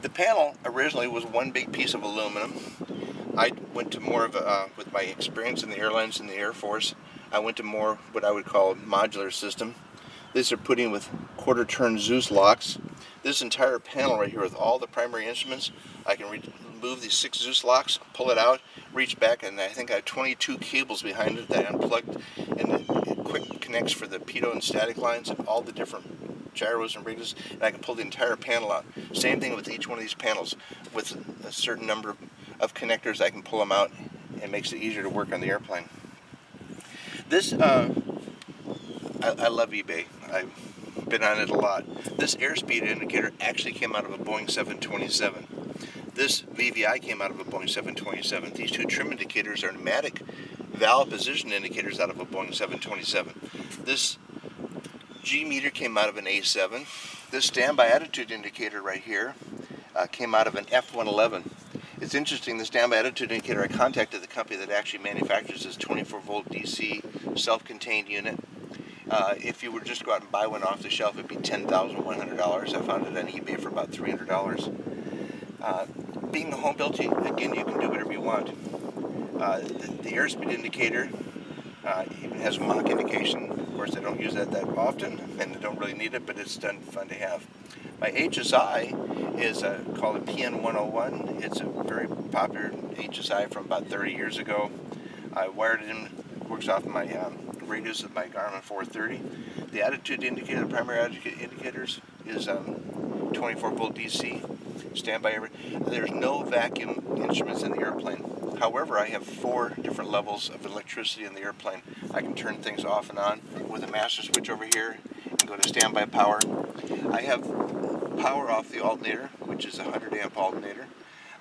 The panel originally was one big piece of aluminum. I went to more of a, with my experience in the airlines and the Air Force, I went to more what I would call a modular system. These are put in with quarter-turn Zeus locks. This entire panel right here with all the primary instruments, I can remove these 6 Zeus locks, pull it out, reach back, and I think I have 22 cables behind it that I unplugged, and it quick connects for the pitot and static lines and all the different gyros and rigs, and I can pull the entire panel out. Same thing with each one of these panels. With a certain number of connectors, I can pull them out, and it makes it easier to work on the airplane. This, I love eBay. I've been on it a lot. This airspeed indicator actually came out of a Boeing 727. This VVI came out of a Boeing 727. These two trim indicators are pneumatic valve position indicators out of a Boeing 727. This G meter came out of an A7. This standby attitude indicator right here came out of an F-111. It's interesting, the standby attitude indicator, I contacted the company that actually manufactures this 24-volt DC self-contained unit. If you were just to go out and buy one off the shelf, it'd be $10,100. I found it on eBay for about $300. Being a home built, again, you can do whatever you want. The airspeed indicator even has a Mach indication. Of course, I don't use that often, and I don't really need it, but it's fun to have. My HSI is called a PN101. It's a very popular HSI from about 30 years ago. I wired it in, works off my radios of my Garmin 430. The attitude indicator, the primary attitude indicators, is 24-volt DC, standby. There's no vacuum instruments in the airplane. However, I have 4 different levels of electricity in the airplane. I can turn things off and on with a master switch over here and go to standby power. I have power off the alternator, which is a 100 amp alternator.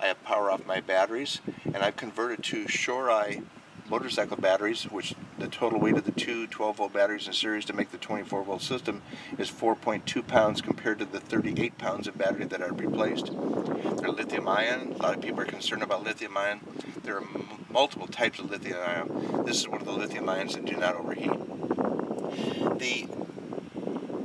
I have power off my batteries, and I've converted to Shore-Eye motorcycle batteries, which the total weight of the two 12-volt batteries in series to make the 24-volt system is 4.2 pounds compared to the 38 pounds of battery that I replaced. They're lithium-ion. A lot of people are concerned about lithium-ion. There are multiple types of lithium-ion. This is one of the lithium-ions that do not overheat. The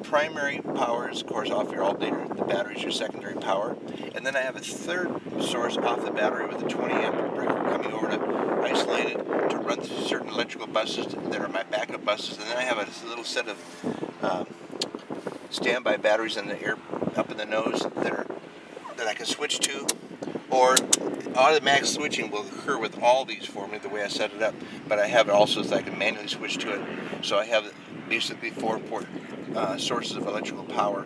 primary power is, of course, off your alternator. The battery is your secondary power. And then I have a third source off the battery with a 20 amp breaker coming over to isolate it to run through certain electrical buses that are my backup buses. And then I have a little set of standby batteries in the air, up in the nose that I can switch to, or automatic switching will occur with all these for me the way I set it up, but I have it also so that I can manually switch to it. So I have basically 4 sources of electrical power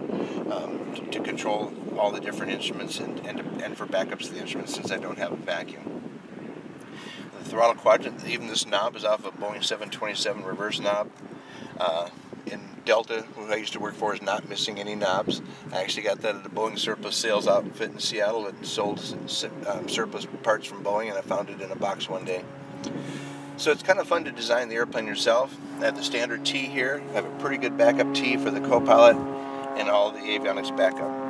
to control all the different instruments and for backups of the instruments, since I don't have a vacuum. The throttle quadrant, even this knob is off a Boeing 727 reverse knob. In Delta, who I used to work for, is not missing any knobs. I actually got that at a Boeing surplus sales outfit in Seattle that sold surplus parts from Boeing, and I found it in a box one day. So it's kind of fun to design the airplane yourself. I have the standard T here. I have a pretty good backup T for the co-pilot and all the avionics backup.